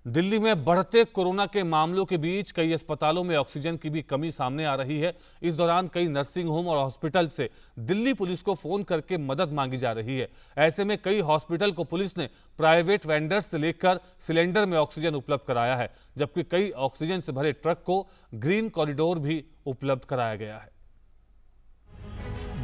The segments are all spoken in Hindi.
दिल्ली में बढ़ते कोरोना के मामलों के बीच कई अस्पतालों में ऑक्सीजन की भी कमी सामने आ रही है। इस दौरान कई नर्सिंग होम और हॉस्पिटल से दिल्ली पुलिस को फोन करके मदद मांगी जा रही है। ऐसे में कई हॉस्पिटल को पुलिस ने प्राइवेट वेंडर्स से लेकर सिलेंडर में ऑक्सीजन उपलब्ध कराया है, जबकि कई ऑक्सीजन से भरे ट्रक को ग्रीन कॉरिडोर भी उपलब्ध कराया गया है।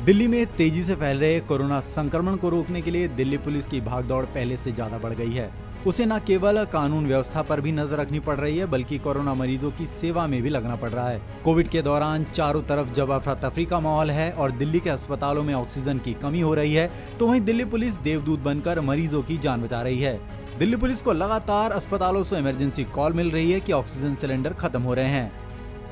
दिल्ली में तेजी से फैल रहे कोरोना संक्रमण को रोकने के लिए दिल्ली पुलिस की भागदौड़ पहले से ज्यादा बढ़ गई है। उसे न केवल कानून व्यवस्था पर भी नजर रखनी पड़ रही है, बल्कि कोरोना मरीजों की सेवा में भी लगना पड़ रहा है। कोविड के दौरान चारों तरफ जब अफरा तफरी का माहौल है और दिल्ली के अस्पतालों में ऑक्सीजन की कमी हो रही है, तो वहीं दिल्ली पुलिस देवदूत बनकर मरीजों की जान बचा रही है। दिल्ली पुलिस को लगातार अस्पतालों से इमरजेंसी कॉल मिल रही है कि ऑक्सीजन सिलेंडर खत्म हो रहे हैं।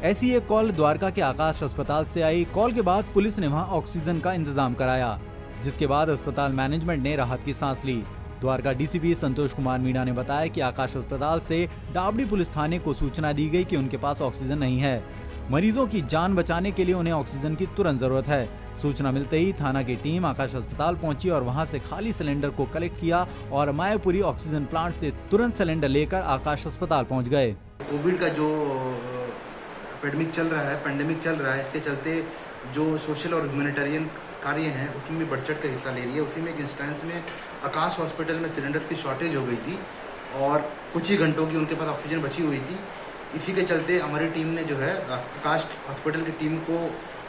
ऐसी एक कॉल द्वारका के आकाश अस्पताल से आई। कॉल के बाद पुलिस ने वहां ऑक्सीजन का इंतजाम कराया, जिसके बाद अस्पताल मैनेजमेंट ने राहत की सांस ली। द्वारका डीसीपी संतोष कुमार मीणा ने बताया कि आकाश अस्पताल से डाबड़ी पुलिस थाने को सूचना दी गई कि उनके पास ऑक्सीजन नहीं है। मरीजों की जान बचाने के लिए उन्हें ऑक्सीजन की तुरंत जरूरत है। सूचना मिलते ही थाना की टीम आकाश अस्पताल पहुंची और वहां से खाली सिलेंडर को कलेक्ट किया और मायापुरी ऑक्सीजन प्लांट से तुरंत सिलेंडर लेकर आकाश अस्पताल पहुँच गए। कोविड का जो पेंडेमिक चल रहा है, इसके चलते जो सोशल और ह्यूमैनिटेरियन कार्य हैं उसमें भी बढ़ चढ़ कर हिस्सा ले रही है। उसी में एक इंस्टेंस में आकाश हॉस्पिटल में सिलेंडर्स की शॉर्टेज हो गई थी और कुछ ही घंटों की उनके पास ऑक्सीजन बची हुई थी। इसी के चलते हमारी टीम ने जो है आकाश हॉस्पिटल की टीम को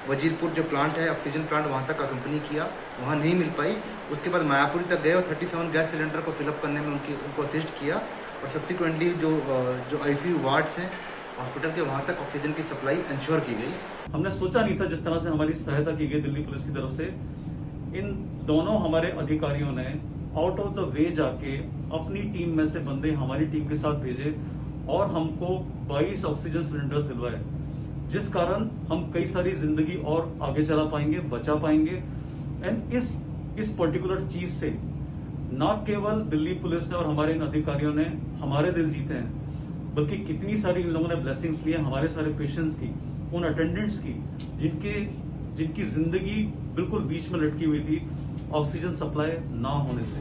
वजीरपुर जो प्लांट है ऑक्सीजन प्लांट वहाँ तक अकम्पनी किया। वहाँ नहीं मिल पाई, उसके बाद मायापुरी तक गए और 37 गैस सिलेंडर को फिलअप करने में उनको असिस्ट किया और सब्सिक्वेंटली जो आईसीयू वार्ड्स हैं हॉस्पिटल के वहां तक ऑक्सीजन की सप्लाई इंश्योर की गई। हमने सोचा नहीं था जिस तरह से हमारी सहायता की गई दिल्ली पुलिस की तरफ से। इन दोनों हमारे अधिकारियों ने आउट ऑफ द वे जाके अपनी टीम में से बंदे हमारी टीम के साथ भेजे और हमको 22 ऑक्सीजन सिलेंडर्स दिलवाए, जिस कारण हम कई सारी जिंदगी और आगे चला पाएंगे, बचा पाएंगे। एंड इस पर्टिकुलर चीज से न केवल दिल्ली पुलिस ने और हमारे इन अधिकारियों ने हमारे दिल जीते हैं, बल्कि कितनी सारी इन लोगों ने ब्लेसिंग्स लिए हमारे सारे पेशेंट्स की, उन अटेंडेंट्स की जिनकी जिंदगी बिल्कुल बीच में लटकी हुई थी ऑक्सीजन सप्लाई ना होने से।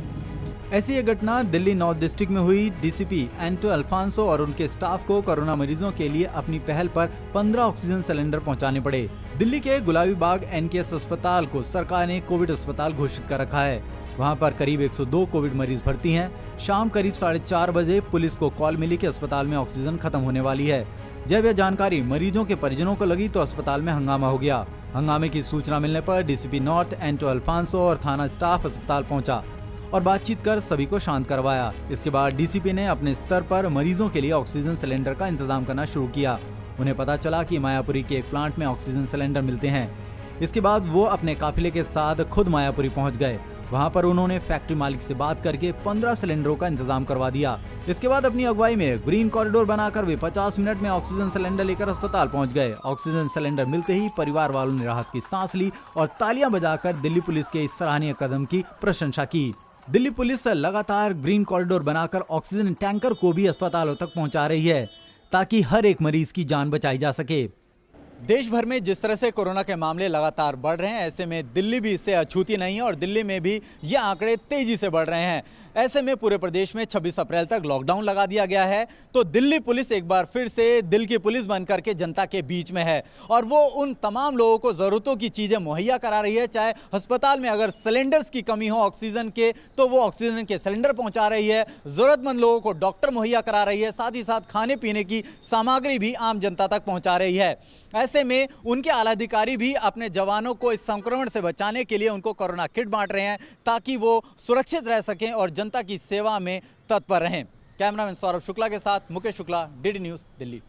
ऐसी एक घटना दिल्ली नॉर्थ डिस्ट्रिक्ट में हुई। डीसीपी एंटो अल्फांसो और उनके स्टाफ को कोरोना मरीजों के लिए अपनी पहल पर 15 ऑक्सीजन सिलेंडर पहुंचाने पड़े। दिल्ली के गुलाबी बाग एनकेएस अस्पताल को सरकार ने कोविड अस्पताल घोषित कर रखा है। वहां पर करीब 102 कोविड मरीज भर्ती हैं। शाम करीब 4:30 बजे पुलिस को कॉल मिली कि अस्पताल में ऑक्सीजन खत्म होने वाली है। जब यह जानकारी मरीजों के परिजनों को लगी तो अस्पताल में हंगामा हो गया। हंगामे की सूचना मिलने पर डीसीपी नॉर्थ एंटो अल्फांसो और थाना स्टाफ अस्पताल पहुंचा और बातचीत कर सभी को शांत करवाया। इसके बाद डीसीपी ने अपने स्तर पर मरीजों के लिए ऑक्सीजन सिलेंडर का इंतजाम करना शुरू किया। उन्हें पता चला कि मायापुरी के एक प्लांट में ऑक्सीजन सिलेंडर मिलते हैं। इसके बाद वो अपने काफिले के साथ खुद मायापुरी पहुंच गए। वहां पर उन्होंने फैक्ट्री मालिक से बात करके 15 सिलेंडरों का इंतजाम करवा दिया। इसके बाद अपनी अगुवाई में ग्रीन कॉरिडोर बनाकर वे 50 मिनट में ऑक्सीजन सिलेंडर लेकर अस्पताल पहुंच गए। ऑक्सीजन सिलेंडर मिलते ही परिवार वालों ने राहत की सांस ली और तालियां बजाकर दिल्ली पुलिस के इस सराहनीय कदम की प्रशंसा की। दिल्ली पुलिस लगातार ग्रीन कॉरिडोर बनाकर ऑक्सीजन टैंकर को भी अस्पतालों तक पहुंचा रही है, ताकि हर एक मरीज की जान बचाई जा सके। देश भर में जिस तरह से कोरोना के मामले लगातार बढ़ रहे हैं, ऐसे में दिल्ली भी इससे अछूती नहीं है और दिल्ली में भी ये आंकड़े तेजी से बढ़ रहे हैं। ऐसे में पूरे प्रदेश में 26 अप्रैल तक लॉकडाउन लगा दिया गया है। तो दिल्ली पुलिस एक बार फिर से दिल की पुलिस बनकर के जनता के बीच में है और वो उन तमाम लोगों को ज़रूरतों की चीज़ें मुहैया करा रही है। चाहे अस्पताल में अगर सिलेंडर्स की कमी हो ऑक्सीजन के, तो वो ऑक्सीजन के सिलेंडर पहुँचा रही है। ज़रूरतमंद लोगों को डॉक्टर मुहैया करा रही है, साथ ही साथ खाने पीने की सामग्री भी आम जनता तक पहुँचा रही है। ऐसे में उनके आलाधिकारी भी अपने जवानों को इस संक्रमण से बचाने के लिए उनको कोरोना किट बांट रहे हैं, ताकि वो सुरक्षित रह सकें और जनता की सेवा में तत्पर रहें। कैमरामैन सौरभ शुक्ला के साथ मुकेश शुक्ला, डीडी न्यूज़, दिल्ली।